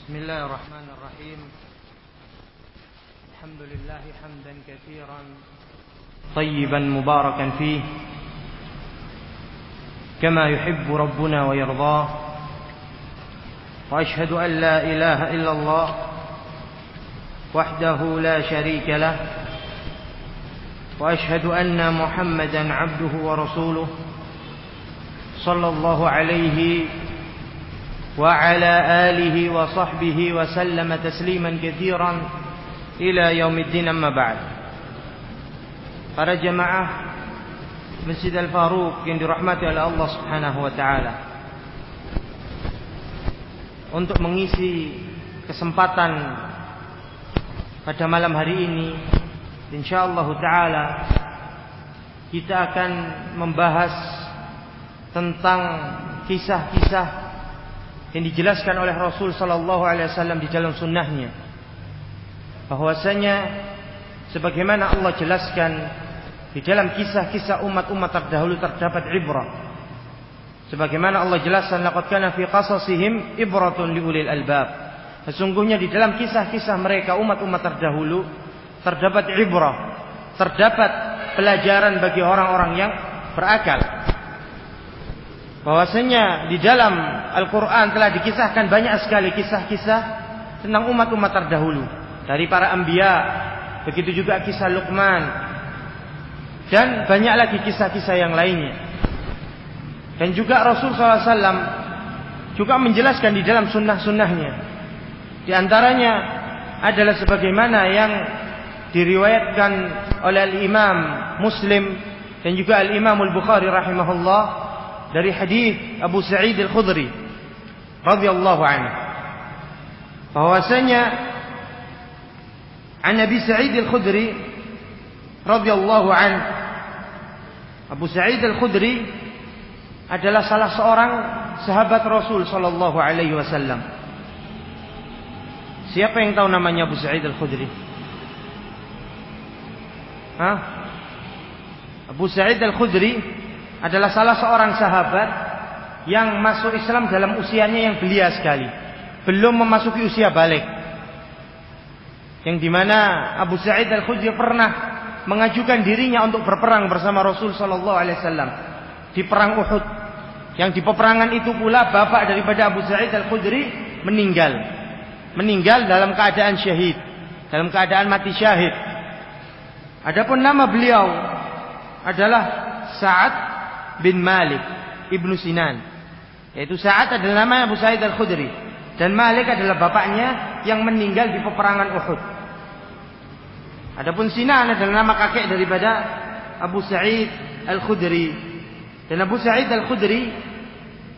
بسم الله الرحمن الرحيم. الحمد لله حمدا كثيرا طيبا مباركا فيه كما يحب ربنا ويرضاه، وأشهد أن لا إله إلا الله وحده لا شريك له، وأشهد أن محمدا عبده ورسوله صلى الله عليه وعلى آله وصحبه وسلم تسليما كثيرا إلى يوم الدين. أما بعد. Para jemaah Masjid Al-Faruq yang dirahmati oleh Allah Subhanahu wa taala, untuk mengisi kesempatan pada malam hari ini, insyaallah taala kita akan membahas tentang kisah-kisah yang dijelaskan oleh Rasul sallallahu alaihi wasallam di dalam sunnahnya, bahwasanya sebagaimana Allah jelaskan di dalam kisah-kisah umat-umat terdahulu terdapat ibrah. Sebagaimana Allah jelaskan, laqad kana fi qasasihim ibratun liulil albab. Sesungguhnya di dalam kisah-kisah mereka umat-umat terdahulu terdapat ibrah, terdapat pelajaran bagi orang-orang yang berakal. Bahwasanya di dalam Al-Quran telah dikisahkan banyak sekali kisah-kisah tentang umat-umat terdahulu, dari para anbiya, begitu juga kisah Luqman, dan banyak lagi kisah-kisah yang lainnya. Dan juga Rasul SAW juga menjelaskan di dalam sunnah-sunnahnya. Di antaranya adalah sebagaimana yang diriwayatkan oleh Al-Imam Muslim dan juga Al-Imam Al-Bukhari rahimahullah dari hadis Abu Sa'id Al-Khudri radhiyallahu anhu, bahwasanya an Abi Sa'id Al-Khudri radhiyallahu anhu, Abu Sa'id Al-Khudri adalah salah seorang sahabat Rasul sallallahu alaihi wasallam. Siapa yang tahu namanya Abu Sa'id Al-Khudri? Abu Sa'id Al-Khudri adalah salah seorang sahabat yang masuk Islam dalam usianya yang belia sekali, belum memasuki usia balik, yang dimana Abu Sa'id Al-Khudri pernah mengajukan dirinya untuk berperang bersama Rasul sallallahu alaihi wasallam di perang Uhud, yang di peperangan itu pula bapak daripada Abu Sa'id Al-Khudri meninggal dalam keadaan syahid, dalam keadaan mati syahid. Adapun nama beliau adalah Sa'ad bin Malik ibnu Sinan, yaitu Sa'ad adalah nama Abu Sa'id Al-Khudri dan Malik adalah bapaknya yang meninggal di peperangan Uhud. Adapun Sinan adalah nama kakek daripada Abu Sa'id Al-Khudri, dan Abu Sa'id Al-Khudri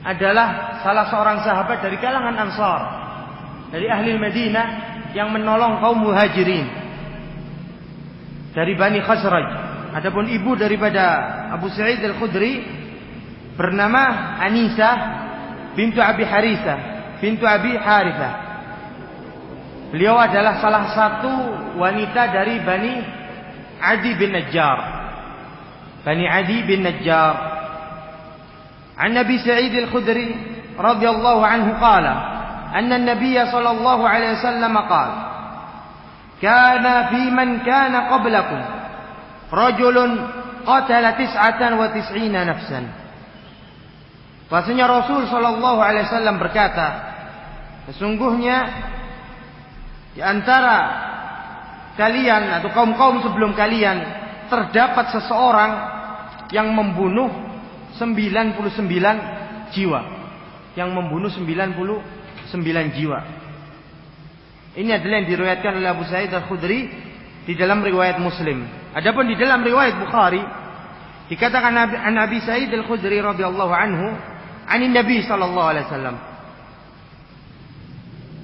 adalah salah seorang sahabat dari kalangan Ansar, dari ahli Madinah yang menolong kaum Muhajirin dari Bani Khazraj. Adapun ibu daripada Abu Sa'id Al-Khudri bernama Anisah bintu Abi Harithah bintu Abi Harithah. Beliau adalah salah satu wanita dari Bani Adi bin Najjar. Bani Adi bin Najjar. An Nabi Sa'id Al-Khudri radhiyallahu anhu qala anna an-nabiy sallallahu alaihi wasallam qala kana fi man kana qablakum rajulun qatala 99 nafsan. Bahasanya Rasul sallallahu alaihi wasallam berkata, sesungguhnya di antara kalian atau kaum-kaum sebelum kalian terdapat seseorang yang membunuh 99 jiwa, yang membunuh 99 jiwa. Ini adalah yang diriwayatkan oleh Abu Sa'id Al-Khudri di dalam riwayat Muslim. Adapun di dalam riwayat Bukhari dikatakan Nabi Sa'id Al-Khudri radhiyallahu anhu anin Nabi sallallahu alaihi wasallam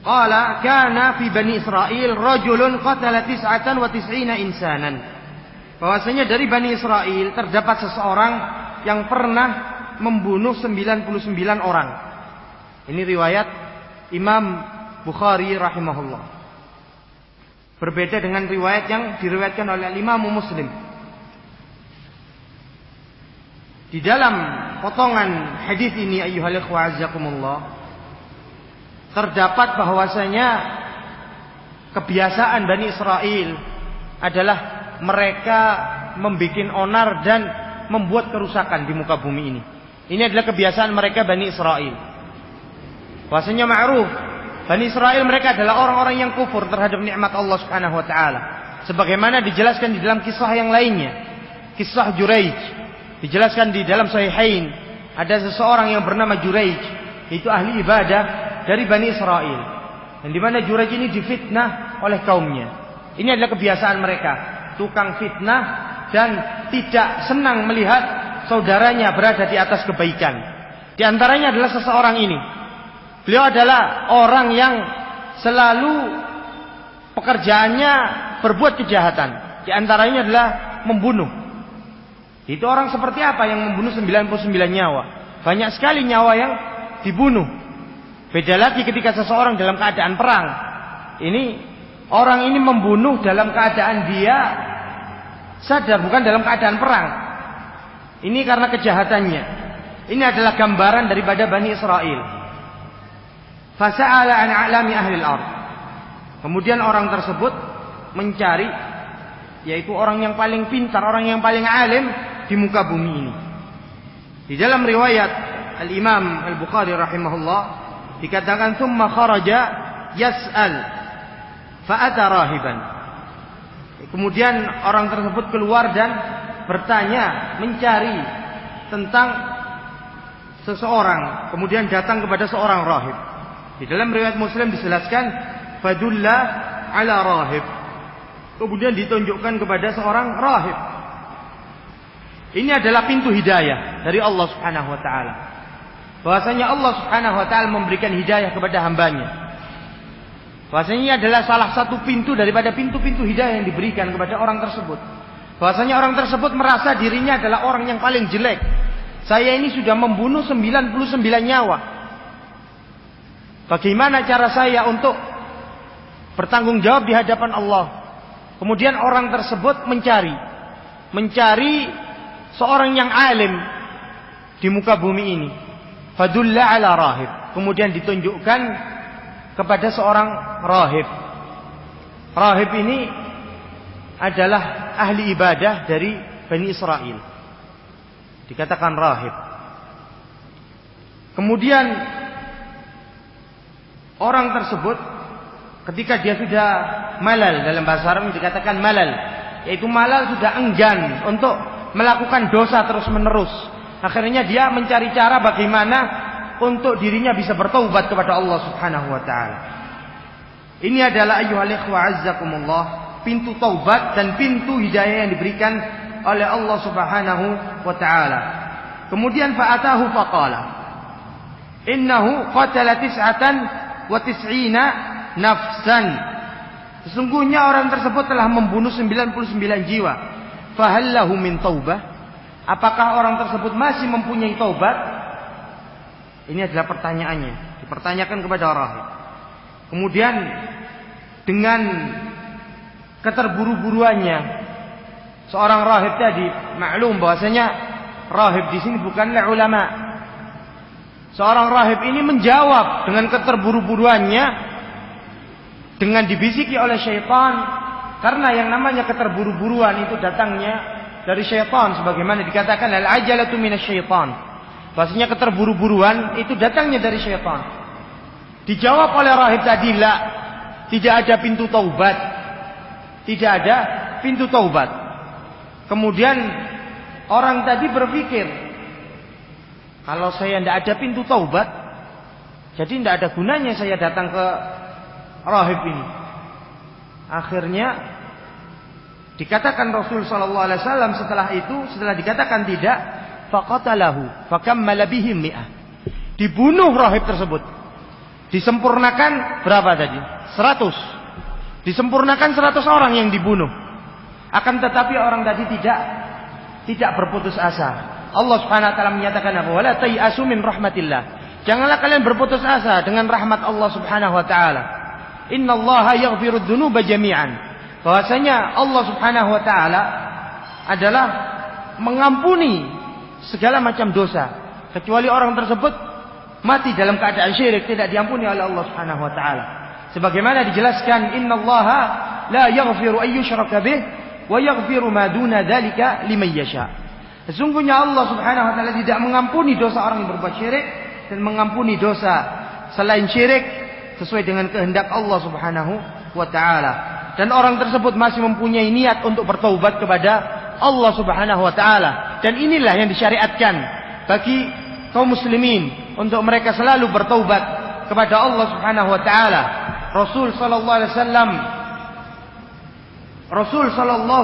qala kana fi Bani Israil rajulun qatala 99 insanan. Bahwasanya dari Bani Israel terdapat seseorang yang pernah membunuh 99 orang. Ini riwayat Imam Bukhari rahimahullah. Berbeda dengan riwayat yang diriwayatkan oleh Imam Muslim. Di dalam potongan hadis ini, ayyuhal ikhwa azzakumullah, terdapat bahwasanya kebiasaan Bani Israel adalah mereka membuat onar dan membuat kerusakan di muka bumi ini. Ini adalah kebiasaan mereka Bani Israel. Bahwasanya ma'ruf, Bani Israel mereka adalah orang-orang yang kufur terhadap nikmat Allah Subhanahu wa taala. Sebagaimana dijelaskan di dalam kisah yang lainnya. Kisah Juraij. Dijelaskan di dalam Sahihain, ada seseorang yang bernama Juraij, itu ahli ibadah dari Bani Israel. Dan di mana Juraij ini difitnah oleh kaumnya. Ini adalah kebiasaan mereka, tukang fitnah dan tidak senang melihat saudaranya berada di atas kebaikan. Di antaranya adalah seseorang ini. Beliau adalah orang yang selalu pekerjaannya berbuat kejahatan. Di antaranya adalah membunuh. Itu orang seperti apa yang membunuh 99 nyawa? Banyak sekali nyawa yang dibunuh. Beda lagi ketika seseorang dalam keadaan perang. Ini orang ini membunuh dalam keadaan dia sadar, bukan dalam keadaan perang. Ini karena kejahatannya. Ini adalah gambaran daripada Bani Israel. Fasa'ala an a'lami ahli al-ard. Kemudian orang tersebut mencari, yaitu orang yang paling pintar, orang yang paling alim di muka bumi ini. Di dalam riwayat Al-Imam Al-Bukhari rahimahullah dikatakan thumma kharaja yas'al fa'ata rahiban. Kemudian orang tersebut keluar dan bertanya, mencari tentang seseorang, kemudian datang kepada seorang rahib. Di dalam riwayat Muslim dijelaskan fadulla ala rahib. Kemudian ditunjukkan kepada seorang rahib. Ini adalah pintu hidayah dari Allah Subhanahu wa taala. Bahwasanya Allah Subhanahu wa taala memberikan hidayah kepada hambanya. Bahwasanya ini adalah salah satu pintu daripada pintu-pintu hidayah yang diberikan kepada orang tersebut. Bahwasanya orang tersebut merasa dirinya adalah orang yang paling jelek. Saya ini sudah membunuh 99 nyawa. Bagaimana cara saya untuk bertanggung jawab di hadapan Allah? Kemudian orang tersebut mencari seorang yang alim di muka bumi ini. Fadulla ala rahib. Kemudian ditunjukkan kepada seorang rahib. Rahib ini adalah ahli ibadah dari Bani Israel. Dikatakan rahib. Kemudian orang tersebut ketika dia sudah malal, dalam bahasa Arab dikatakan malal, yaitu malal sudah enggan untuk melakukan dosa terus menerus. Akhirnya dia mencari cara bagaimana untuk dirinya bisa bertaubat kepada Allah Subhanahu wa taala. Ini adalah ayyuhal ikhwa azzakumullah, pintu taubat dan pintu hidayah yang diberikan oleh Allah Subhanahu wa taala. Kemudian fa'atahu faqala innahu qatala 99 nafsan. Sesungguhnya orang tersebut telah membunuh 99 jiwa. Fahallahu min taubah? Apakah orang tersebut masih mempunyai taubat? Ini adalah pertanyaannya. Dipertanyakan kepada rahib. Kemudian dengan keterburu-buruannya seorang rahib tadi, maklum bahwasanya rahib di sini bukanlah ulama. Seorang rahib ini menjawab dengan keterburu-buruannya, dengan dibisiki oleh syaitan, karena yang namanya keterburu-buruan itu datangnya dari syaitan, sebagaimana dikatakan al-ajalatu minasyaitan. Bahasanya keterburu-buruan itu datangnya dari syaitan. Dijawab oleh rahib tadi, la, tidak ada pintu taubat. Tidak ada pintu taubat. Kemudian orang tadi berpikir, kalau saya tidak ada pintu taubat, jadi tidak ada gunanya saya datang ke rahib ini. Akhirnya dikatakan Rasul sallallahu alaihi wasallam setelah dikatakan tidak, faqatalahu fakammala bihi mi'ah. Dibunuh rahib tersebut. Disempurnakan berapa tadi? 100. Disempurnakan 100 orang yang dibunuh. Akan tetapi orang tadi tidak berputus asa. Allah Subhanahu wa taala menyatakan apa? Wala tayasu min rahmatillah. Janganlah kalian berputus asa dengan rahmat Allah Subhanahu wa taala. Innallaha yaghfirudz dzunuba jami'an. Bahwasanya Allah Subhanahu wa taala adalah mengampuni segala macam dosa, kecuali orang tersebut mati dalam keadaan syirik tidak diampuni oleh Allah Subhanahu wa taala. Sebagaimana dijelaskan, innallaha la yaghfiru an yushraka bih wa yaghfiru ma duna dzalika liman yasha. Sesungguhnya Allah Subhanahu wa taala tidak mengampuni dosa orang yang berbuat syirik dan mengampuni dosa selain syirik sesuai dengan kehendak Allah Subhanahu wa taala. Dan orang tersebut masih mempunyai niat untuk bertaubat kepada Allah Subhanahu wa taala. Dan inilah yang disyariatkan bagi kaum muslimin untuk mereka selalu bertaubat kepada Allah Subhanahu wa taala. Rasul sallallahu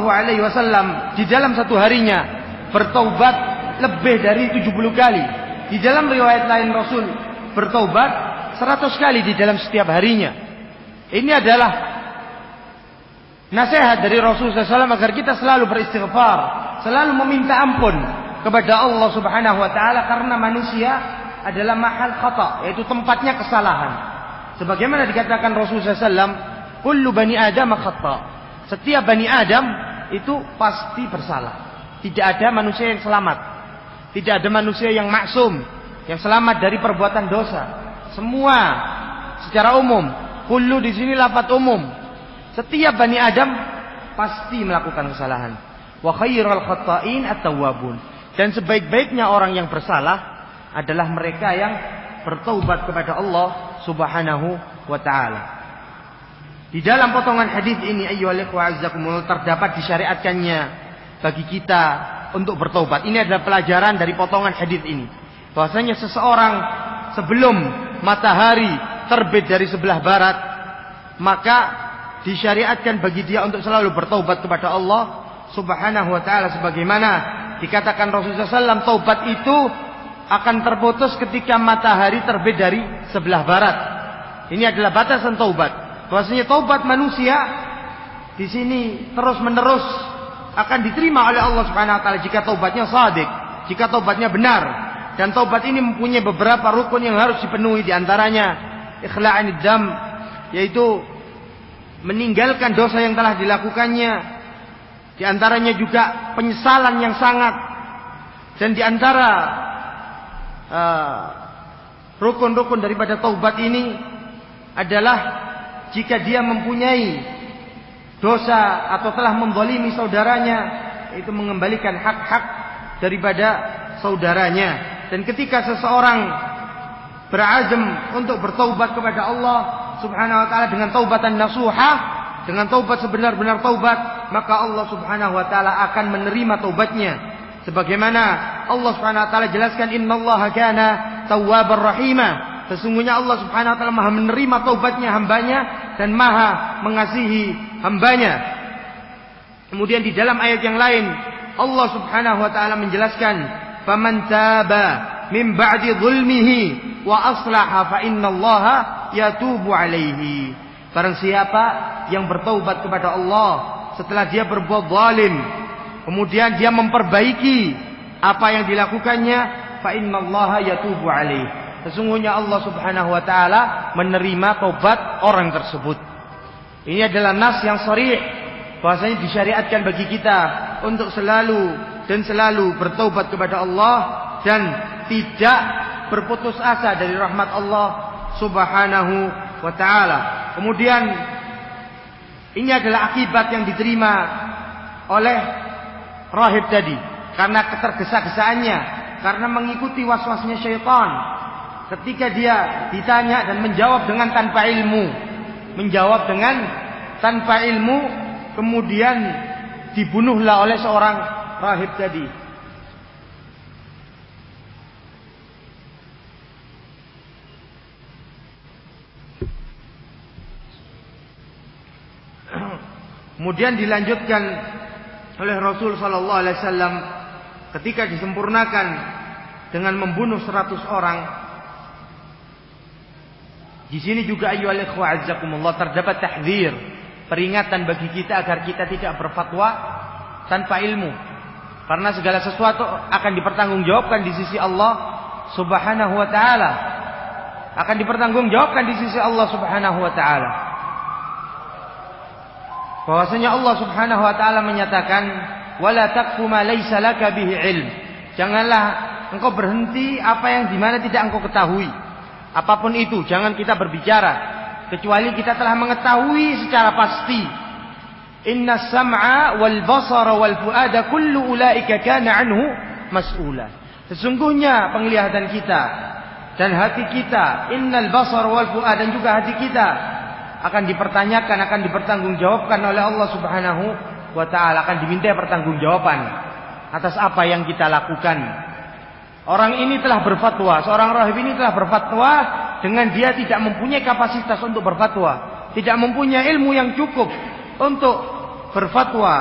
alaihi wasallam di dalam satu harinya bertaubat lebih dari 70 kali. Di dalam riwayat lain Rasul bertaubat 100 kali di dalam setiap harinya. Ini adalah nasihat dari Rasul SAW agar kita selalu beristighfar, selalu meminta ampun kepada Allah Subhanahu wa taala, karena manusia adalah mahal khata, yaitu tempatnya kesalahan. Sebagaimana dikatakan Rasul SAW, kullu bani Adam khata. Setiap bani Adam itu pasti bersalah. Tidak ada manusia yang selamat. Tidak ada manusia yang maksum, yang selamat dari perbuatan dosa. Semua secara umum, kullu di sini lafaz umum. Setiap bani Adam pasti melakukan kesalahan. Wa khairul khata'in at-tawwabun. Dan sebaik-baiknya orang yang bersalah adalah mereka yang bertaubat kepada Allah Subhanahu wa taala. Di dalam potongan hadis ini ayyuhal ikhwa azzakumullah terdapat disyariatkannya bagi kita untuk bertaubat. Ini adalah pelajaran dari potongan hadis ini. Bahwasanya seseorang sebelum matahari terbit dari sebelah barat, maka disyariatkan bagi dia untuk selalu bertaubat kepada Allah Subhanahu wa taala, sebagaimana dikatakan Rasulullah SAW, taubat itu akan terputus ketika matahari terbit dari sebelah barat. Ini adalah batasan taubat. Bahwasanya taubat manusia di sini terus menerus akan diterima oleh Allah Subhanahu wa taala jika taubatnya shadiq, jika taubatnya benar. Dan taubat ini mempunyai beberapa rukun yang harus dipenuhi, di antaranya ikhla'anid dam, yaitu meninggalkan dosa yang telah dilakukannya. Di antaranya juga penyesalan yang sangat. Dan di antara rukun-rukun daripada taubat ini adalah jika dia mempunyai dosa atau telah menzalimi saudaranya, itu mengembalikan hak-hak daripada saudaranya. Dan ketika seseorang berazam untuk bertaubat kepada Allah Subhanahu wa taala dengan taubatan nasuha, dengan taubat sebenar-benar taubat, maka Allah Subhanahu wa taala akan menerima taubatnya. Sebagaimana Allah Subhanahu wa taala jelaskan, innallaha kana tawwabar rahima. Sesungguhnya Allah Subhanahu wa taala Maha menerima taubatnya hambanya dan Maha mengasihi hambanya. Kemudian di dalam ayat yang lain Allah Subhanahu wa taala menjelaskan, faman taba min ba'di zulmihi wa aslaha fa innallaha yatubu alaihi. Barang siapa yang bertaubat kepada Allah setelah dia berbuat zalim, kemudian dia memperbaiki apa yang dilakukannya, fa innallaha yatubu alaihi. Sesungguhnya Allah Subhanahu wa taala menerima taubat orang tersebut. Ini adalah nas yang sharih, bahwasanya disyariatkan bagi kita untuk selalu bertaubat kepada Allah dan tidak berputus asa dari rahmat Allah Subhanahu wa taala. Kemudian ini adalah akibat yang diterima oleh rahib tadi karena ketergesa-gesaannya, karena mengikuti waswasnya syaitan. Ketika dia ditanya dan menjawab dengan tanpa ilmu, kemudian dibunuhlah oleh seorang rahib tadi. Kemudian dilanjutkan oleh Rasul sallallahu alaihi wasallam ketika disempurnakan dengan membunuh 100 orang. Di sini juga ayyuhal ikhwa azzakumullah terdapat tahdzir, peringatan bagi kita agar kita tidak berfatwa tanpa ilmu. Karena segala sesuatu akan dipertanggungjawabkan di sisi Allah Subhanahu wa taala. Akan dipertanggungjawabkan di sisi Allah Subhanahu wa taala. Bahwasanya Allah Subhanahu wa taala menyatakan, "Wala taqfu ma laysa laka bihi ilm." Janganlah engkau berhenti apa yang di mana tidak engkau ketahui. Apapun itu, jangan kita berbicara kecuali kita telah mengetahui secara pasti. Inna sam'a wal basara wal fuada kullu ulaika kana anhu mas'ula. Sesungguhnya penglihatan kita dan hati kita, innal basara wal fuada, dan juga hati kita akan dipertanyakan, akan dipertanggungjawabkan oleh Allah Subhanahu wa taala, akan diminta pertanggungjawaban atas apa yang kita lakukan. Orang ini telah berfatwa, seorang rahib ini telah berfatwa dengan dia tidak mempunyai kapasitas untuk berfatwa, tidak mempunyai ilmu yang cukup untuk berfatwa.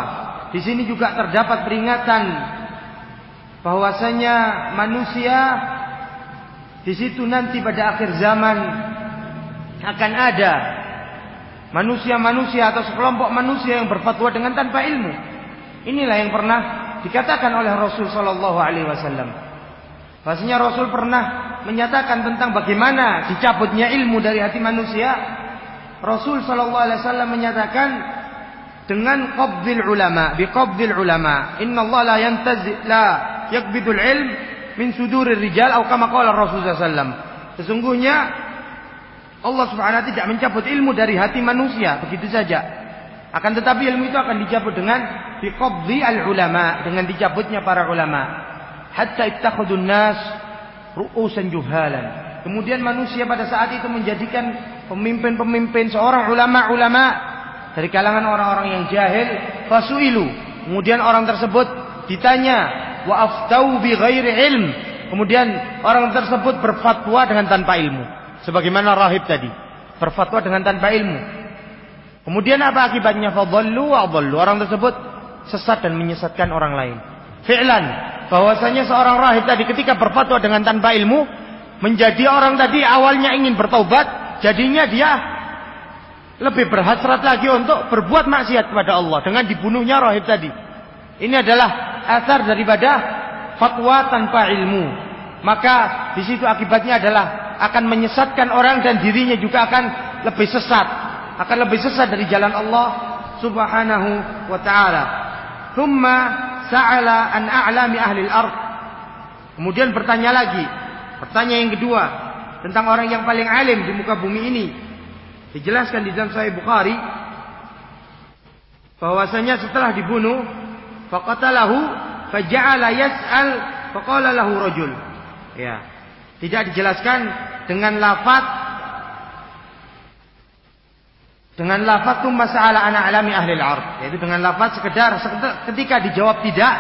Di sini juga terdapat peringatan bahwasanya manusia di situ nanti pada akhir zaman akan ada manusia-manusia atau sekelompok manusia yang berfatwa dengan tanpa ilmu. Inilah yang pernah dikatakan oleh Rasul sallallahu alaihi wasallam. Bahasanya Rasul pernah menyatakan tentang bagaimana dicabutnya ilmu dari hati manusia. Rasul sallallahu alaihi wasallam menyatakan dengan qabdil ulama, biqabdil ulama. Innallaha la yaqbidul ilm min sudurir rijal, atau kama qala Rasul sallallahu alaihi wasallam. Sesungguhnya Allah Subhanahu wa taala tidak mencabut ilmu dari hati manusia begitu saja. Akan tetapi ilmu itu akan dicabut dengan biqabdi al ulama, dengan dicabutnya para ulama. Hatta ittakhadun nas ru'usan juhalan. Kemudian manusia pada saat itu menjadikan pemimpin-pemimpin seorang ulama-ulama dari kalangan orang-orang yang jahil. Fasuilu. Kemudian orang tersebut ditanya, wa aftau bi ghairi ilm. Kemudian orang tersebut berfatwa dengan tanpa ilmu. Sebagaimana rahib tadi, berfatwa dengan tanpa ilmu. Kemudian apa akibatnya? Fadhallu wa adhallu. Orang tersebut sesat dan menyesatkan orang lain. Fi'lan, bahwasanya seorang rahib tadi ketika berfatwa dengan tanpa ilmu, menjadi orang tadi awalnya ingin bertaubat, jadinya dia lebih berhasrat lagi untuk berbuat maksiat kepada Allah dengan dibunuhnya rahib tadi. Ini adalah asar daripada fatwa tanpa ilmu. Maka di situ akibatnya adalah akan menyesatkan orang dan dirinya juga akan lebih sesat dari jalan Allah Subhanahu wa taala. Tsumma sa'ala an a'lami ahli al-ard. Kemudian bertanya lagi, pertanyaan yang kedua tentang orang yang paling alim di muka bumi ini. Dijelaskan di dalam Sahih Bukhari bahwasanya setelah dibunuh, faqatalahu faja'ala yas'al faqala lahu rajul. Ya. Tidak dijelaskan dengan lafaz tsumma sa'ala an a'lami ahli al-ard, yaitu dengan lafaz sekedar ketika dijawab tidak,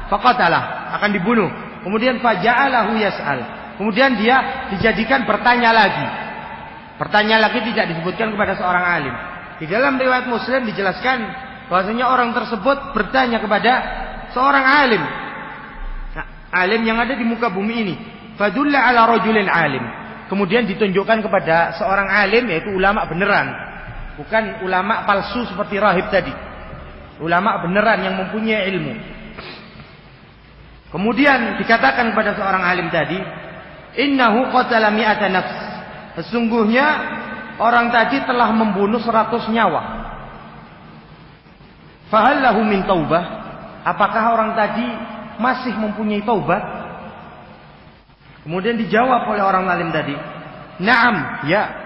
faqatalah, akan dibunuh. Kemudian faja'alahu yas'al. Kemudian dia dijadikan bertanya lagi. Bertanya lagi tidak disebutkan kepada seorang alim. Di dalam riwayat Muslim dijelaskan bahwasanya orang tersebut bertanya kepada seorang alim. Nah, alim yang ada di muka bumi ini. Fadulla ala rajulin alim. Kemudian ditunjukkan kepada seorang alim, yaitu ulama beneran. Bukan ulama palsu seperti rahib tadi. Ulama beneran yang mempunyai ilmu. Kemudian dikatakan kepada seorang alim tadi, innahu qatala mi'ata nafs. Sesungguhnya orang tadi telah membunuh 100 nyawa. Fahal lahu min taubah? Apakah orang tadi masih mempunyai taubat? Kemudian dijawab oleh orang alim tadi, na'am, ya.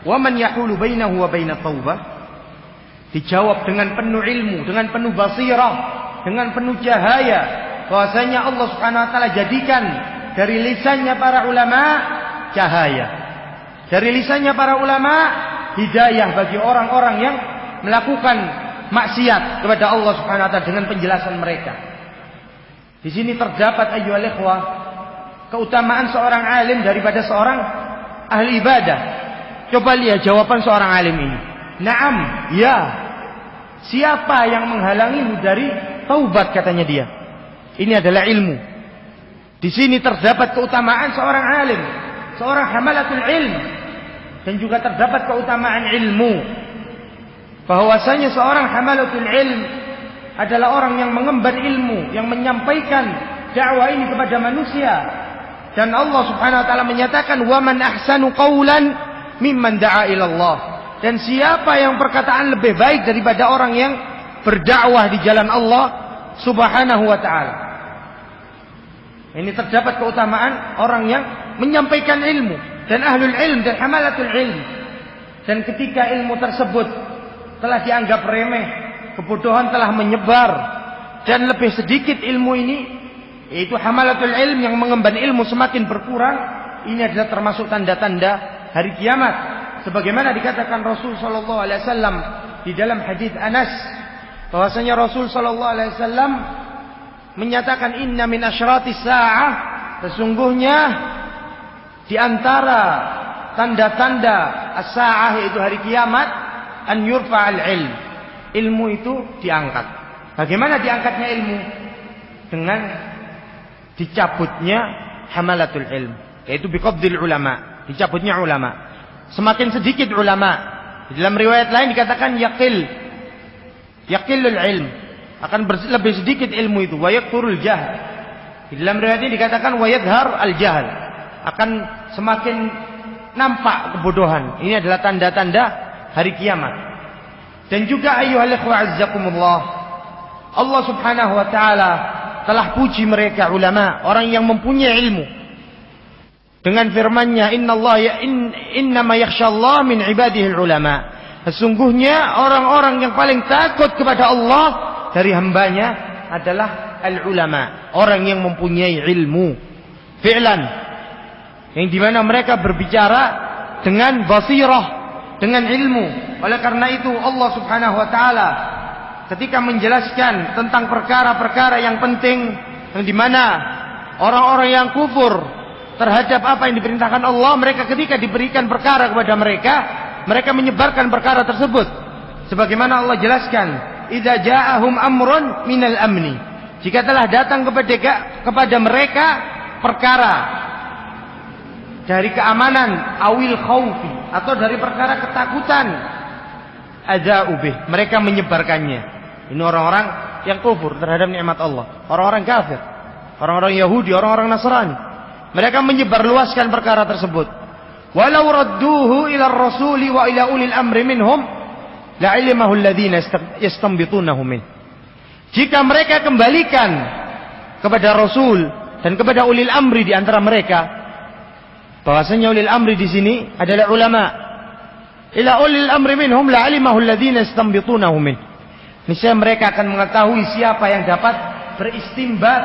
Wa man yahulu bainahu wa bainat taubah? Dijawab dengan penuh ilmu, dengan penuh basirah, dengan penuh cahaya, bahwasanya Allah Subhanahu wa taala jadikan dari lisannya para ulama cahaya. Dari lisannya para ulama hidayah bagi orang-orang yang melakukan maksiat kepada Allah Subhanahu wa taala dengan penjelasan mereka. Di sini terdapat ayyuhal ikhwah keutamaan seorang alim daripada seorang ahli ibadah. Coba lihat jawaban seorang alim ini. Naam, ya. Siapa yang menghalangimu dari taubat, katanya dia. Ini adalah ilmu. Di sini terdapat keutamaan seorang alim, seorang hamalatul ilm, dan juga terdapat keutamaan ilmu. Bahwasanya seorang hamalatul ilm adalah orang yang mengemban ilmu, yang menyampaikan dakwah ini kepada manusia. Dan Allah Subhanahu wa taala menyatakan, "Wa man ahsanu qawlan mimman da'a ila Allah." Dan siapa yang perkataan lebih baik daripada orang yang berdakwah di jalan Allah Subhanahu wa taala. Ini terdapat keutamaan orang yang menyampaikan ilmu. dan ahlul ilm dan hamalatul ilm. Dan ketika ilmu tersebut telah dianggap remeh, kebodohan telah menyebar, dan lebih sedikit ilmu ini, yaitu hamalatul ilm yang mengemban ilmu semakin berkurang, ini adalah termasuk tanda-tanda hari kiamat. Sebagaimana dikatakan Rasul sallallahu alaihi wasallam di dalam hadis Anas, bahwasanya Rasul sallallahu alaihi wasallam menyatakan inna min asyratis saah, sesungguhnya di antara tanda-tanda as-saah yaitu hari kiamat, an yurfa'al ilm, ilmu itu diangkat. Bagaimana diangkatnya ilmu? Dengan dicabutnya hamalatul ilm, yaitu biqabdil ulama, dicabutnya ulama. Semakin sedikit ulama. Di dalam riwayat lain dikatakan yaqillul ilm, akan lebih sedikit ilmu itu, wa yakthurul jahl. Di dalam riwayat ini dikatakan wa yadhhar al jahl, akan semakin nampak kebodohan. Ini adalah tanda-tanda hari kiamat. Dan juga ayyuhal ikhwa azzakumullah, Allah Subhanahu wa taala telah puji mereka ulama, orang yang mempunyai ilmu, dengan firman-Nya, innama yakhshallah min ibadihi ulama. Sesungguhnya orang-orang yang paling takut kepada Allah dari hambanya adalah al-ulama, orang yang mempunyai ilmu fi'lan, yang dimana mereka berbicara dengan basirah, dengan ilmu. Oleh karena itu Allah Subhanahu wa taala ketika menjelaskan tentang perkara-perkara yang penting, yang dimana orang-orang yang kufur terhadap apa yang diperintahkan Allah, mereka ketika diberikan perkara kepada mereka, mereka menyebarkan perkara tersebut. Sebagaimana Allah jelaskan, idza ja'ahum amrun minal amni, jika telah datang kepada mereka perkara dari keamanan, awil khaufi, atau dari perkara ketakutan, adza'u bih, mereka menyebarkannya. Ini orang-orang yang kufur terhadap nikmat Allah, orang-orang kafir, orang-orang Yahudi, orang-orang Nasrani. Mereka menyebarluaskan perkara tersebut. Walau radduhu ila rasuli wa ila ulil amri minhum la'ilimahu alladhina yastanbitunahu min. Jika mereka kembalikan kepada Rasul dan kepada ulil amri di antara mereka, bahwasanya ulil amri di sini adalah ulama. Ila ulil amri minhum la'alimahu alladhina yastanbitunahu min. Niscaya mereka akan mengetahui siapa yang dapat beristimbat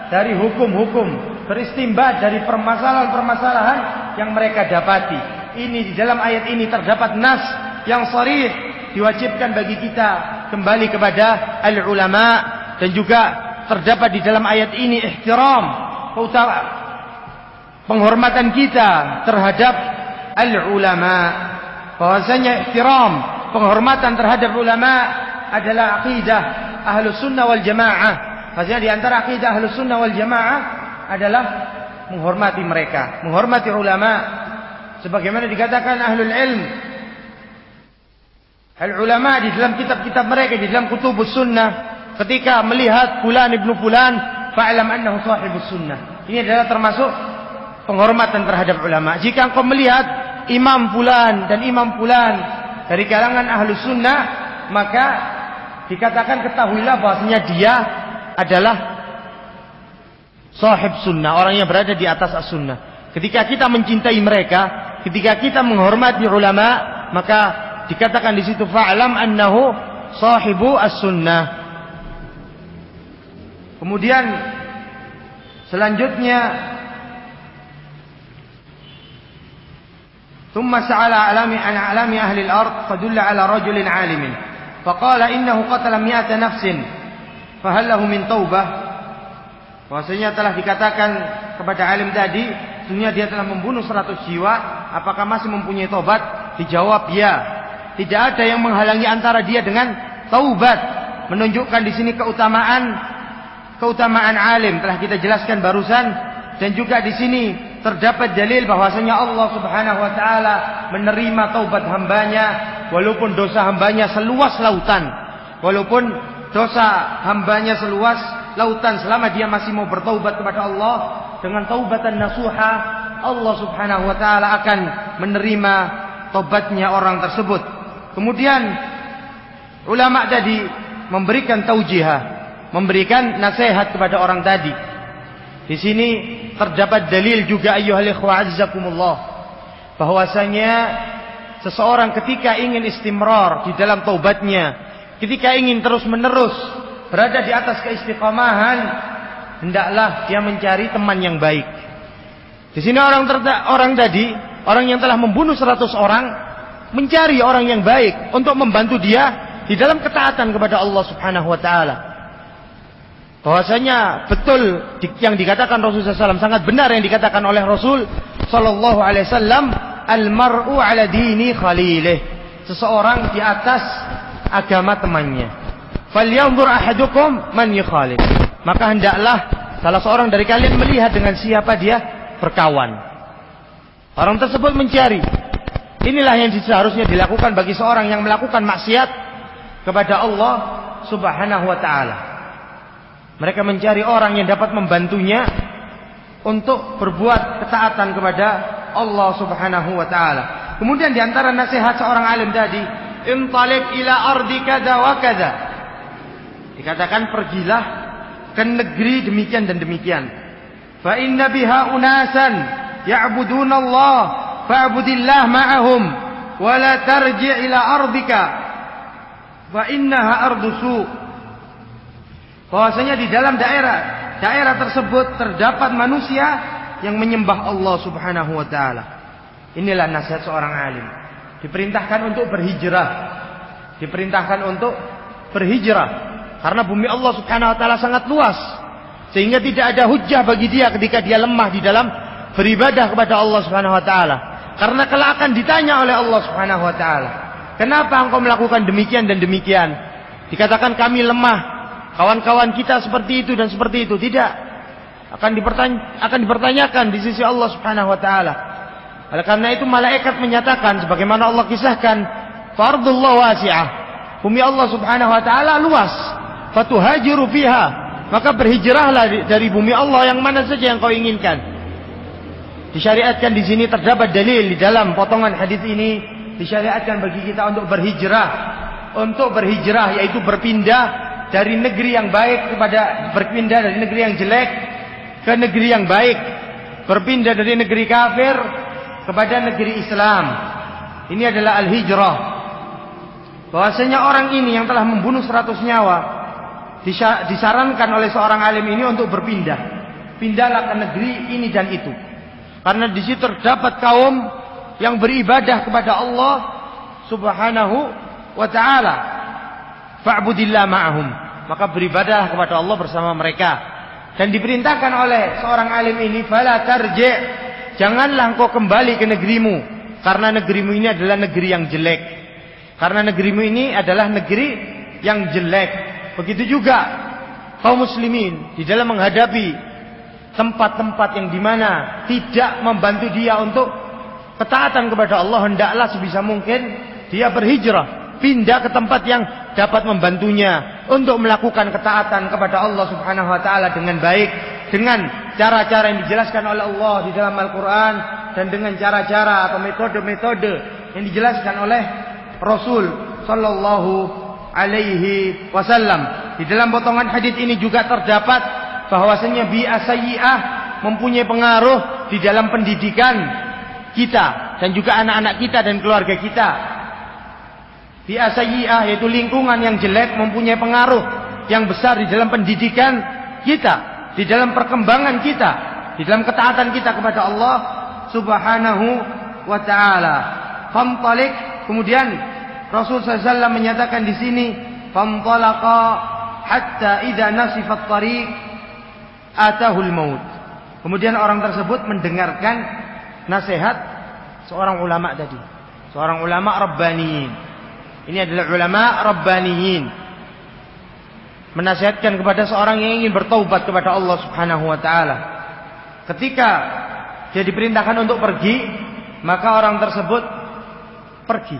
dari hukum-hukum, beristimbat dari permasalahan-permasalahan yang mereka dapati. Ini di dalam ayat ini terdapat nas yang sharih, diwajibkan bagi kita kembali kepada al-ulama, dan juga terdapat di dalam ayat ini ihtiram, penghormatan kita terhadap al-ulama. Bahwasanya ihtiram, penghormatan terhadap ulama adalah akidah Ahlus Sunnah wal Jamaah. Maksudnya di antara akidah Ahlus Sunnah wal Jamaah adalah menghormati mereka, menghormati ulama. Sebagaimana dikatakan ahlul ilm, al-ulama di dalam kitab-kitab mereka, di dalam kutubus sunnah, ketika melihat fulan ibnu fulan, fa'lam annahu sahibus sunnah. Ini adalah termasuk penghormatan terhadap ulama. Jika engkau melihat imam fulan dan imam fulan dari kalangan ahlus sunnah, maka dikatakan ketahuilah bahwasanya dia adalah sahib sunnah, orang yang berada di atas as-sunnah. Ketika kita mencintai mereka, ketika kita menghormati ulama, maka dikatakan di situ fa'lam annahu sahibu as-sunnah. Kemudian selanjutnya, thumma sa'ala alami ahli al-ard fadulla ala rajulin alimin faqala innahu qatala mi'ata nafsin fahal lahu min taubah. Bahwasanya telah dikatakan kepada alim tadi, sesungguhnya dia telah membunuh 100 jiwa, apakah masih mempunyai taubat? Dijawab ya. Tidak ada yang menghalangi antara dia dengan taubat. Menunjukkan di sini keutamaan alim, telah kita jelaskan barusan. Dan juga di sini terdapat dalil bahwasanya Allah Subhanahu wa taala menerima taubat hambanya, walaupun dosa hambanya seluas lautan. Walaupun dosa hambanya seluas lautan, selama dia masih mau bertaubat kepada Allah dengan taubatan nasuha, Allah Subhanahu wa taala akan menerima taubatnya orang tersebut. Kemudian ulama tadi memberikan taujihah, memberikan nasihat kepada orang tadi. Di sini terdapat dalil juga ayyuhal ikhwa azzakumullah, bahwasanya seseorang ketika ingin istimrar di dalam taubatnya, ketika ingin terus-menerus berada di atas keistiqomahan, hendaklah dia mencari teman yang baik. Di sini orang yang telah membunuh 100 orang mencari orang yang baik untuk membantu dia di dalam ketaatan kepada Allah Subhanahu wa taala. Bahwasanya betul yang dikatakan Rasulullah SAW, sangat benar yang dikatakan oleh Rasul sallallahu alaihi wasallam, al-mar'u 'ala dini khalilih. Seseorang di atas agama temannya. Falyanzur ahadukum man yukhalil. Maka hendaklah salah seorang dari kalian melihat dengan siapa dia berkawan. Orang tersebut mencari. Inilah yang seharusnya dilakukan bagi seorang yang melakukan maksiat kepada Allah Subhanahu wa taala. Mereka mencari orang yang dapat membantunya untuk berbuat ketaatan kepada Allah Subhanahu wa taala. Kemudian di antara nasihat seorang alim tadi, intalik ila ardi kada wa kada. Dikatakan pergilah ke negeri demikian dan demikian. Fa inna biha unasan ya'buduna Allah fa'budillah ma'ahum wa la tarji' ila ardika fa innaha ardu su'. Bahwasanya di dalam daerah tersebut terdapat manusia yang menyembah Allah Subhanahu wa taala. Inilah nasihat seorang alim. Diperintahkan untuk berhijrah. Diperintahkan untuk berhijrah karena bumi Allah Subhanahu wa taala sangat luas, sehingga tidak ada hujjah bagi dia ketika dia lemah di dalam beribadah kepada Allah Subhanahu wa taala. Karena kelak akan ditanya oleh Allah Subhanahu wa taala, kenapa engkau melakukan demikian dan demikian? Dikatakan kami lemah, kawan-kawan kita seperti itu dan seperti itu. Tidak, akan dipertanyakan di sisi Allah Subhanahu wa taala. Oleh karena itu malaikat menyatakan sebagaimana Allah kisahkan, fardullah wasi'ah. Bumi Allah Subhanahu wa taala luas. Fatuhajiru fiha. Maka berhijrahlah dari bumi Allah yang mana saja yang kau inginkan. Disyariatkan di sini terdapat dalil di dalam potongan hadis ini, disyariatkan bagi kita untuk berhijrah. Untuk berhijrah yaitu berpindah dari negeri yang baik berpindah dari negeri yang jelek ke negeri yang baik. Berpindah dari negeri kafir kepada negeri Islam. Ini adalah al-hijrah. Bahwasanya orang ini yang telah membunuh 100 nyawa disarankan oleh seorang alim ini untuk berpindah. Pindahlah ke negeri ini dan itu. Karena di situ terdapat kaum yang beribadah kepada Allah Subhanahu wa taala. Fa'budillah ma'ahum. Maka beribadahlah kepada Allah bersama mereka. Dan diperintahkan oleh seorang alim ini, fala tarji', janganlah engkau kembali ke negerimu, karena negerimu ini adalah negeri yang jelek. Karena negerimu ini adalah negeri yang jelek. Begitu juga kaum muslimin di dalam menghadapi tempat-tempat yang dimana tidak membantu dia untuk ketaatan kepada Allah, hendaklah sebisa mungkin dia berhijrah, pindah ke tempat yang dapat membantunya untuk melakukan ketaatan kepada Allah Subhanahu wa taala dengan baik, dengan cara-cara yang dijelaskan oleh Allah di dalam Al-Qur'an dan dengan cara-cara atau metode-metode yang dijelaskan oleh Rasul sallallahu alaihi wasallam. Di dalam potongan hadis ini juga terdapat bahwasanya bi'ah sayyi'ah mempunyai pengaruh di dalam pendidikan kita dan juga anak-anak kita dan keluarga kita. Bi'ah sayyi'ah yaitu lingkungan yang jelek mempunyai pengaruh yang besar di dalam pendidikan kita, di dalam perkembangan kita, di dalam ketaatan kita kepada Allah Subhanahu wa taala. Famtalik, kemudian Rasul SAW menyatakan di sini, famtalaqa hatta idza nasifat tariq atahul maut. Kemudian orang tersebut mendengarkan nasihat seorang ulama tadi, seorang ulama rabbaniyin. Ini adalah ulama rabbaniyin, menasihatkan kepada seorang yang ingin bertaubat kepada Allah Subhanahu wa taala. Ketika dia diperintahkan untuk pergi, maka orang tersebut pergi.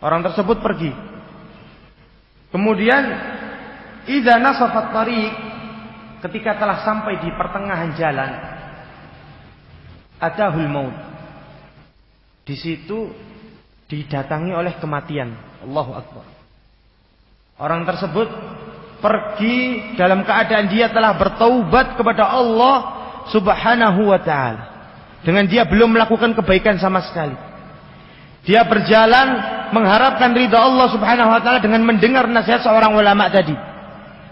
Orang tersebut pergi. Kemudian idza nasafat tariq, ketika telah sampai di pertengahan jalan, atahul maut. Di situ didatangi oleh kematian. Allahu Akbar. Orang tersebut pergi dalam keadaan dia telah bertaubat kepada Allah Subhanahu wa taala. dengan dia belum melakukan kebaikan sama sekali. Dia berjalan mengharapkan ridha Allah Subhanahu wa taala dengan mendengar nasihat seorang ulama tadi.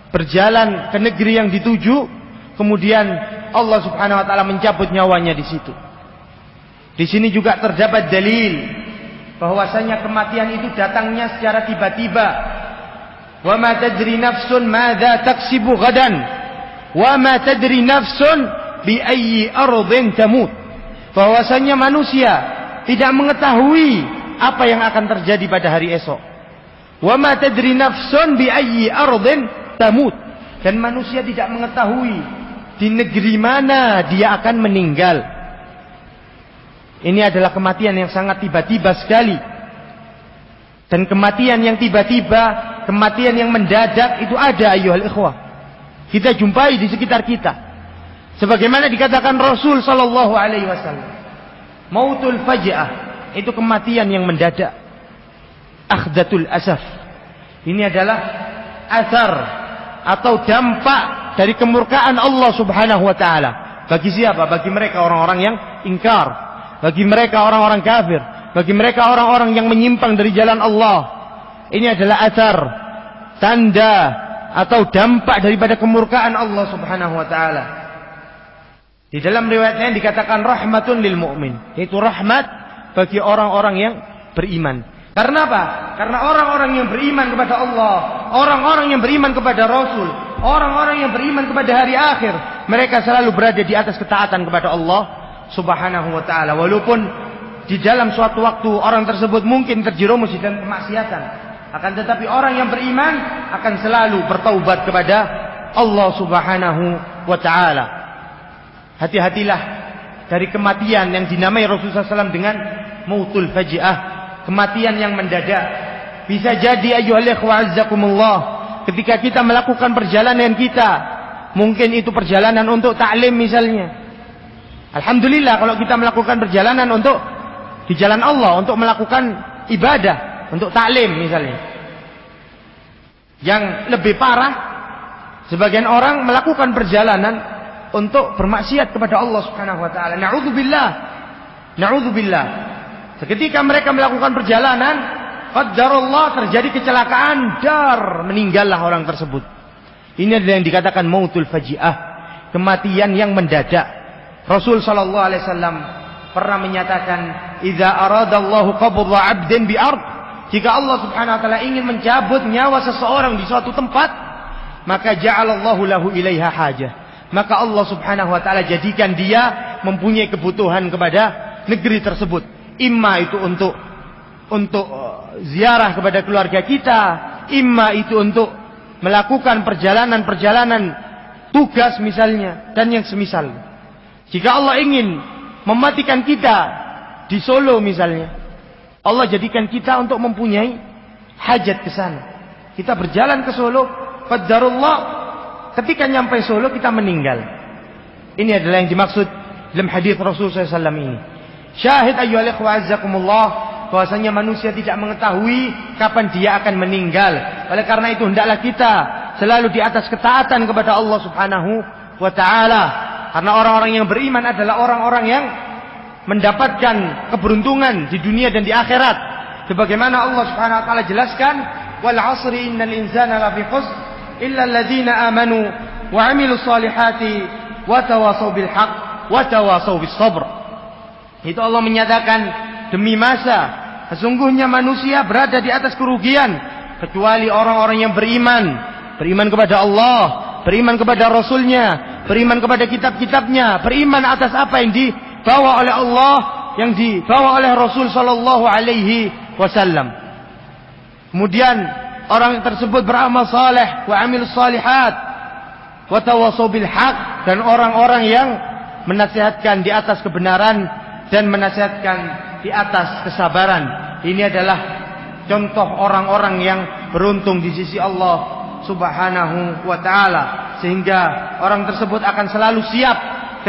Berjalan ke negeri yang dituju, kemudian Allah Subhanahu wa taala mencabut nyawanya di situ. Di sini juga terdapat dalil bahwasanya kematian itu datangnya secara tiba-tiba. Wa ma tadri nafsun madza taksibu ghadan, wa ma tadri nafsun bi ayyi ardhin tamut. Bahwasanya manusia tidak mengetahui apa yang akan terjadi pada hari esok. Wa ma tadri nafsun bi ayyi ardhin tamut. Dan manusia tidak mengetahui di negeri mana dia akan meninggal. Ini adalah kematian yang sangat tiba-tiba sekali. Dan kematian yang tiba-tiba, kematian yang mendadak itu ada, ayyuhal ikhwah. Kita jumpai di sekitar kita. Sebagaimana dikatakan Rasul sallallahu alaihi wasallam, mautul faj'ah itu kematian yang mendadak. Akhdatul asaf. Ini adalah asar atau dampak dari kemurkaan Allah Subhanahu wa taala. Bagi siapa? Bagi mereka orang-orang yang ingkar, bagi mereka orang-orang kafir, bagi mereka orang-orang yang menyimpang dari jalan Allah. Ini adalah asar, tanda atau dampak daripada kemurkaan Allah Subhanahu wa taala. Di dalam riwayat lain dikatakan rahmatun lil mu'min, yaitu rahmat bagi orang-orang yang beriman. Karena apa? Karena orang-orang yang beriman kepada Allah, orang-orang yang beriman kepada Rasul, orang-orang yang beriman kepada hari akhir, mereka selalu berada di atas ketaatan kepada Allah Subhanahu wa taala. Walaupun di dalam suatu waktu orang tersebut mungkin terjerumus di dalam kemaksiatan, akan tetapi orang yang beriman akan selalu bertaubat kepada Allah Subhanahu wa taala. Hati-hatilah dari kematian yang dinamai Rasulullah SAW dengan mautul faji'ah, kematian yang mendadak. Bisa jadi ayyuhal ikhwa azzakumullah, ketika kita melakukan perjalanan kita, mungkin itu perjalanan untuk ta'lim misalnya. Alhamdulillah kalau kita melakukan perjalanan untuk di jalan Allah, untuk melakukan ibadah, untuk ta'lim misalnya. Yang lebih parah, sebagian orang melakukan perjalanan untuk bermaksiat kepada Allah Subhanahu wa taala. Na'udzubillah. Na'udzubillah. Seketika mereka melakukan perjalanan, qaddarullah terjadi kecelakaan, meninggallah orang tersebut. Ini adalah yang dikatakan mautul faji'ah, kematian yang mendadak. Rasul sallallahu alaihi wasallam pernah menyatakan, "Idza aradallahu qabdha 'abdin bi ard", jika Allah Subhanahu wa taala ingin mencabut nyawa seseorang di suatu tempat, maka ja'alallahu lahu ilaiha hajah. Maka Allah Subhanahu wa taala jadikan dia mempunyai kebutuhan kepada negeri tersebut. Imma itu untuk ziarah kepada keluarga kita, imma itu untuk melakukan perjalanan-perjalanan tugas misalnya, dan yang semisal. Jika Allah ingin mematikan kita di Solo misalnya, Allah jadikan kita untuk mempunyai hajat ke sana. Kita berjalan ke Solo, qaddarullah, ketika nyampe Solo kita meninggal. Ini adalah yang dimaksud dalam hadis Rasulullah SAW ini. Syahid ayyuhal ikhwa azzakumullah, bahwasanya manusia tidak mengetahui kapan dia akan meninggal. Oleh karena itu hendaklah kita selalu di atas ketaatan kepada Allah Subhanahu wa taala. Karena orang-orang yang beriman adalah orang-orang yang mendapatkan keberuntungan di dunia dan di akhirat. Sebagaimana Allah Subhanahu wa taala jelaskan, wal 'asri innal insana lafi khusr illa alladziina amanu wa 'amilus solihati wa tawasaw bil haqq wa tawasaw bis sabr. Itu Allah menyatakan, demi masa sesungguhnya manusia berada di atas kerugian kecuali orang-orang yang beriman, beriman kepada Allah, beriman kepada Rasulnya, beriman kepada kitab-kitabnya, beriman atas apa yang dibawa oleh Allah, yang dibawa oleh Rasul sallallahu alaihi wasallam. Kemudian orang tersebut beramal saleh wa amilus salihat wa tawasaw bil haq, dan orang-orang yang menasihatkan di atas kebenaran dan menasihatkan di atas kesabaran. Ini adalah contoh orang-orang yang beruntung di sisi Allah Subhanahu wa taala, sehingga orang tersebut akan selalu siap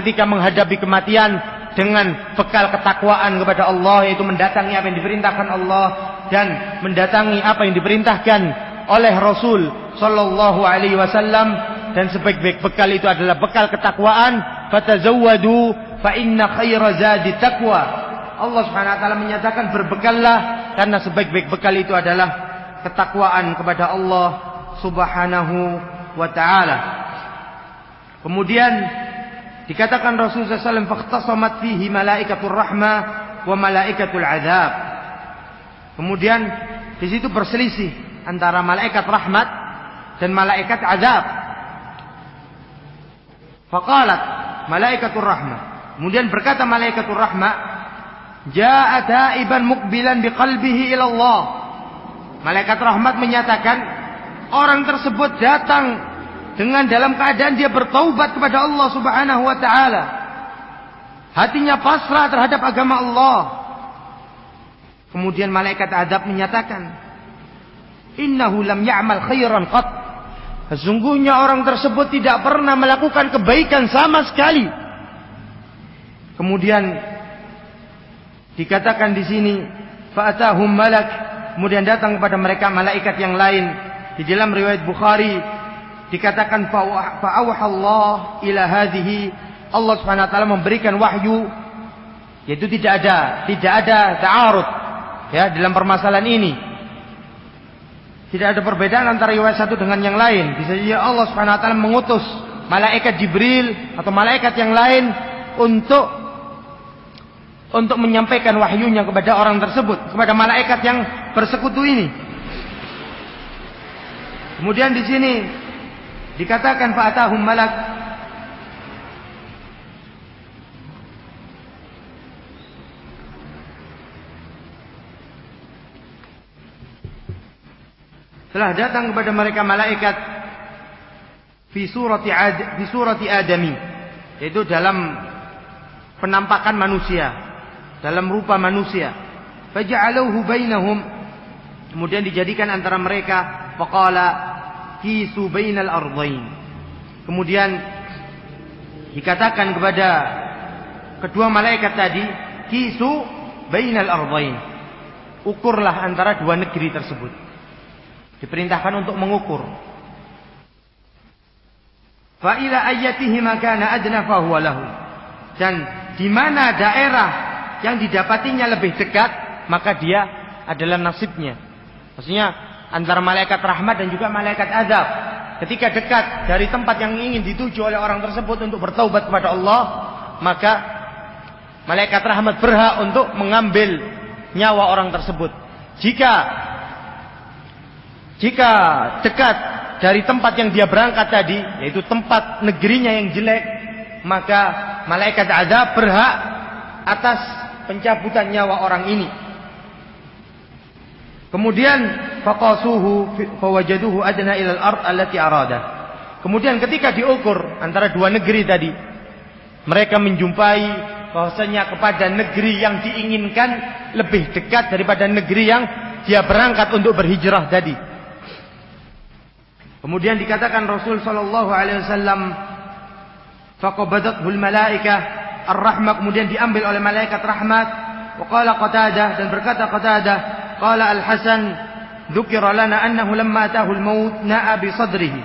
ketika menghadapi kematian dengan bekal ketakwaan kepada Allah, yaitu mendatangi apa yang diperintahkan Allah dan mendatangi apa yang diperintahkan oleh Rasul sallallahu alaihi wasallam. Dan sebaik-baik bekal itu adalah bekal ketakwaan fatazawwadu fa inna khaira zadi taqwa. Allah Subhanahu wa taala menyatakan berbekallah karena sebaik-baik bekal itu adalah ketakwaan kepada Allah Subhanahu wa taala. Kemudian dikatakan Rasulullah SAW fakhtasamat fihi malaikatur rahmah wa malaikatul azab. Kemudian di situ berselisih antara malaikat rahmat dan malaikat azab. Faqalat malaikatur rahmah. Kemudian berkata malaikatur rahmah, jaa taiban muqbilan biqalbihi ila Allah. Malaikat rahmat menyatakan orang tersebut datang dengan dalam keadaan dia bertaubat kepada Allah Subhanahu wa taala. Hatinya pasrah terhadap agama Allah. Kemudian malaikat azab menyatakan, innahu lam ya'mal khairan qat. Sesungguhnya orang tersebut tidak pernah melakukan kebaikan sama sekali. Kemudian dikatakan di sini, fa'atahum malak. Kemudian datang kepada mereka malaikat yang lain. Di dalam riwayat Bukhari dikatakan fa'auhallah ila hadhihi. Allah Subhanahu wa taala memberikan wahyu, yaitu tidak ada ta'arud ya dalam permasalahan ini. Tidak ada perbedaan antara riwayat satu dengan yang lain. Bisa saja Allah Subhanahu wa taala mengutus malaikat Jibril atau malaikat yang lain untuk menyampaikan wahyunya kepada orang tersebut, kepada malaikat yang bersekutu ini. Kemudian di sini dikatakan fa'atahum malak. Telah datang kepada mereka malaikat fi surati adami, yaitu dalam penampakan manusia, dalam rupa manusia. Faja'aluhu bainahum. Kemudian dijadikan antara mereka. Faqala kisu bainal ardain. Kemudian dikatakan kepada kedua malaikat tadi, kisu bainal ardain. Ukurlah antara dua negeri tersebut. Diperintahkan untuk mengukur. Fa ila ayyatihi makana adna fa huwa lahu. Dan di mana daerah yang didapatinya lebih dekat, maka dia adalah nasibnya. Maksudnya antara malaikat rahmat dan juga malaikat azab. Ketika dekat dari tempat yang ingin dituju oleh orang tersebut untuk bertaubat kepada Allah, maka malaikat rahmat berhak untuk mengambil nyawa orang tersebut. Jika dekat dari tempat yang dia berangkat tadi, yaitu tempat negerinya yang jelek, maka malaikat azab berhak atas pencabutan nyawa orang ini. Kemudian faqasuhu fawajaduhu adna ila al-ard allati arada. Kemudian ketika diukur antara dua negeri tadi, mereka menjumpai bahwasanya kepada negeri yang diinginkan lebih dekat daripada negeri yang dia berangkat untuk berhijrah tadi. Kemudian dikatakan Rasul sallallahu alaihi wasallam faqabadathul malaikah ar-rahmah, kemudian diambil oleh malaikat rahmat. Wa qala Qatadah, dan berkata Qatadah, qala Al-Hasan dzukira lana annahu lamma atahu al-maut na'a bi sadrihi.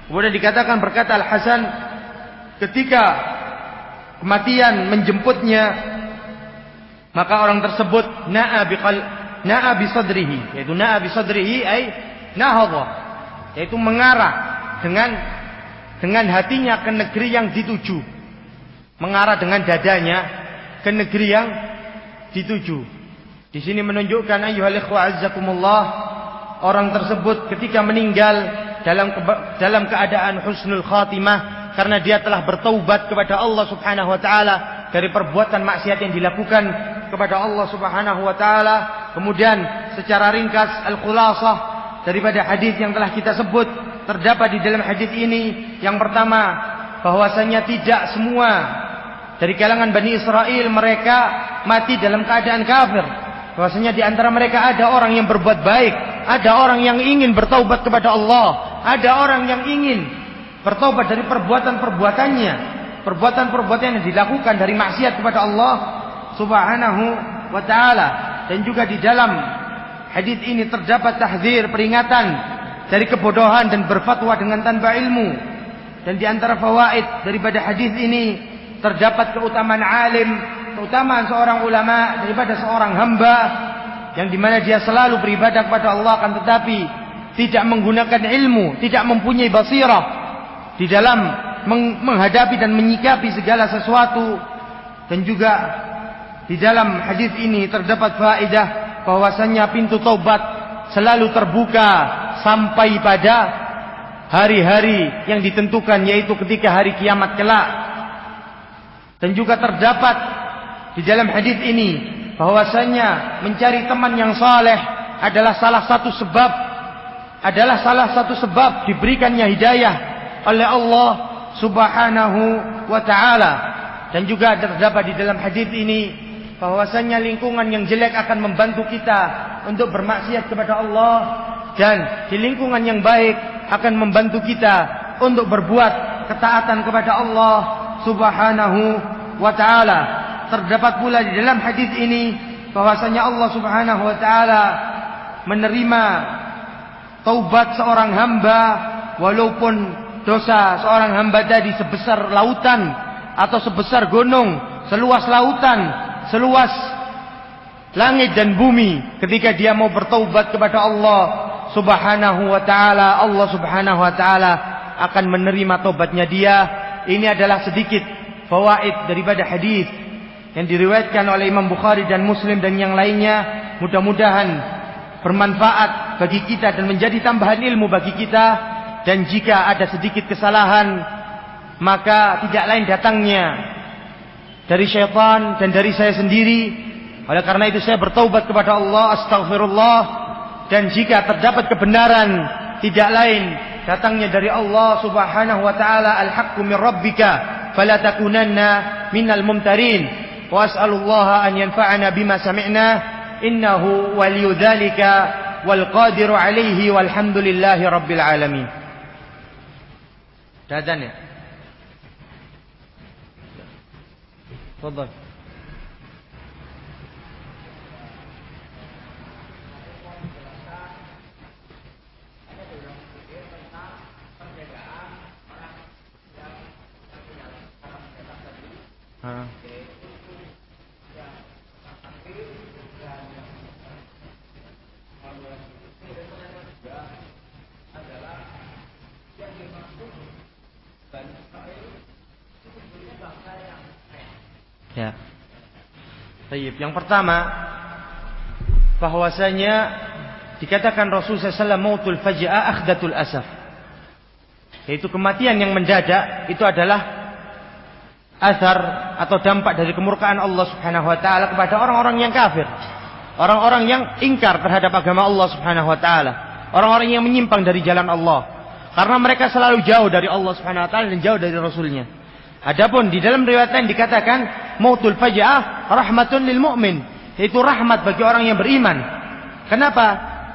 Kemudian dikatakan berkata Al-Hasan, ketika kematian menjemputnya, maka orang tersebut na'a bi sadrihi, yaitu na'a bi sadrihi ay nahadha, yaitu mengarah dengan hatinya ke negeri yang dituju, mengarah dengan dadanya ke negeri yang dituju. Di sini menunjukkan ayyuhal ikhwa azzakumullah, orang tersebut ketika meninggal dalam keadaan husnul khatimah, karena dia telah bertaubat kepada Allah Subhanahu wa taala dari perbuatan maksiat yang dilakukan kepada Allah Subhanahu wa taala. Kemudian secara ringkas al-khulasah daripada hadis yang telah kita sebut, terdapat di dalam hadis ini yang pertama, bahwasanya tidak semua dari kalangan Bani Israel mereka mati dalam keadaan kafir. Bahwasanya di antara mereka ada orang yang berbuat baik, ada orang yang ingin bertaubat kepada Allah, ada orang yang ingin bertaubat dari perbuatan-perbuatannya, perbuatan-perbuatan yang dilakukan dari maksiat kepada Allah Subhanahu wa taala. Dan juga di dalam hadis ini terdapat tahdzir, peringatan dari kebodohan dan berfatwa dengan tanpa ilmu. Dan di antara fawaid daripada hadis ini terdapat keutamaan alim, keutamaan seorang ulama daripada seorang hamba yang dimana dia selalu beribadah kepada Allah, akan tetapi tidak menggunakan ilmu, tidak mempunyai basirah di dalam menghadapi dan menyikapi segala sesuatu. Dan juga di dalam hadis ini terdapat faedah bahwasanya pintu taubat selalu terbuka sampai pada hari-hari yang ditentukan, yaitu ketika hari kiamat kelak. Dan juga terdapat di dalam hadis ini bahwasanya mencari teman yang saleh adalah salah satu sebab diberikannya hidayah oleh Allah Subhanahu wa taala. Dan juga terdapat di dalam hadis ini bahwasanya lingkungan yang jelek akan membantu kita untuk bermaksiat kepada Allah, dan di lingkungan yang baik akan membantu kita untuk berbuat ketaatan kepada Allah Subhanahu wa taala. Terdapat pula di dalam hadis ini bahwasanya Allah Subhanahu wa taala menerima taubat seorang hamba walaupun dosa seorang hamba tadi sebesar lautan atau sebesar gunung, seluas lautan, seluas langit dan bumi. Ketika dia mau bertaubat kepada Allah Subhanahu wa taala, Allah Subhanahu wa taala akan menerima taubatnya dia. Ini adalah sedikit fawaid daripada hadis yang diriwayatkan oleh Imam Bukhari dan Muslim dan yang lainnya. Mudah-mudahan bermanfaat bagi kita dan menjadi tambahan ilmu bagi kita. Dan jika ada sedikit kesalahan, maka tidak lain datangnya dari syaitan dan dari saya sendiri. Oleh karena itu saya bertaubat kepada Allah, astaghfirullah. Dan jika terdapat kebenaran, tidak lain datangnya dari Allah Subhanahu wa taala, al-haqqu min rabbika fala takunanna minal mumtarin. Wa as'alullaha an yanfa'ana bima sami'na innahu waliyudzalika wal qadiru alaihi walhamdulillahi rabbil alamin. Dadan ya. تفضل. Ya. Baik, yang pertama bahwasanya dikatakan Rasulullah SAW mautul faja'ah akhdatul asaf, yaitu kematian yang mendadak itu adalah asar atau dampak dari kemurkaan Allah Subhanahu wa taala kepada orang-orang yang kafir, orang-orang yang ingkar terhadap agama Allah Subhanahu wa taala, orang-orang yang menyimpang dari jalan Allah, karena mereka selalu jauh dari Allah Subhanahu wa taala dan jauh dari Rasulnya. Adapun di dalam riwayat lain dikatakan mautul faja'ah rahmatun lil mu'min, yaitu rahmat bagi orang yang beriman. Kenapa?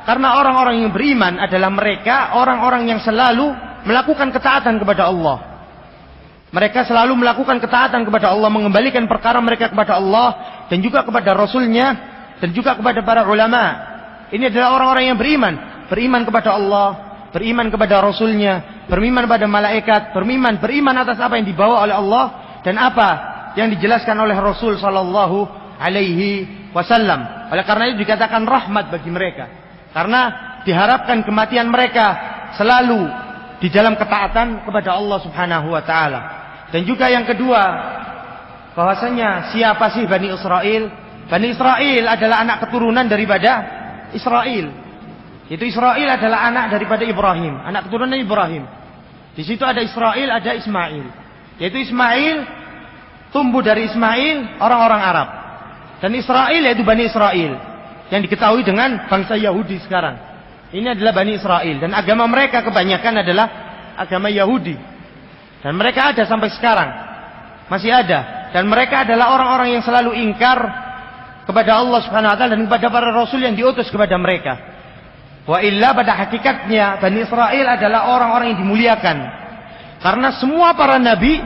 Karena orang-orang yang beriman adalah mereka orang-orang yang selalu melakukan ketaatan kepada Allah. Mereka selalu melakukan ketaatan kepada Allah, mengembalikan perkara mereka kepada Allah dan juga kepada Rasulnya dan juga kepada para ulama. Ini adalah orang-orang yang beriman kepada Allah, beriman kepada Rasulnya, beriman pada malaikat, beriman atas apa yang dibawa oleh Allah dan apa yang dijelaskan oleh Rasul sallallahu alaihi wasallam. Oleh karena itu dikatakan rahmat bagi mereka, karena diharapkan kematian mereka selalu di dalam ketaatan kepada Allah Subhanahu wa taala. Dan juga yang kedua, bahwasanya siapa sih Bani Israel? Bani Israel adalah anak keturunan daripada Israel. Itu Israel adalah anak daripada Ibrahim, anak keturunan Ibrahim. Di situ ada Israel, ada Ismail. Yaitu Ismail tumbuh dari Ismail orang-orang Arab. Dan Israel yaitu Bani Israel yang diketahui dengan bangsa Yahudi sekarang. Ini adalah Bani Israel dan agama mereka kebanyakan adalah agama Yahudi. Dan mereka ada sampai sekarang. Masih ada. Dan mereka adalah orang-orang yang selalu ingkar kepada Allah Subhanahu wa taala dan kepada para rasul yang diutus kepada mereka. Wa illa pada hakikatnya Bani Israel adalah orang-orang yang dimuliakan. Karena semua para nabi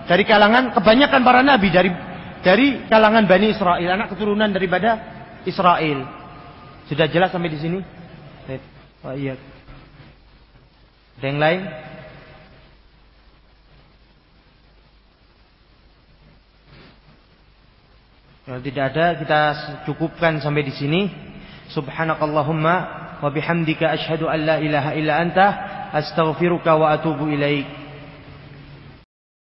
dari kalangan, kebanyakan para nabi dari kalangan Bani Israel, anak keturunan daripada Israel. Sudah jelas sampai di sini? Oh iya. Ada yang lain? Kalau tidak ada, kita cukupkan sampai di sini. Subhanakallahumma wa bihamdika asyhadu an la ilaha illa anta astaghfiruka wa atubu ilaik.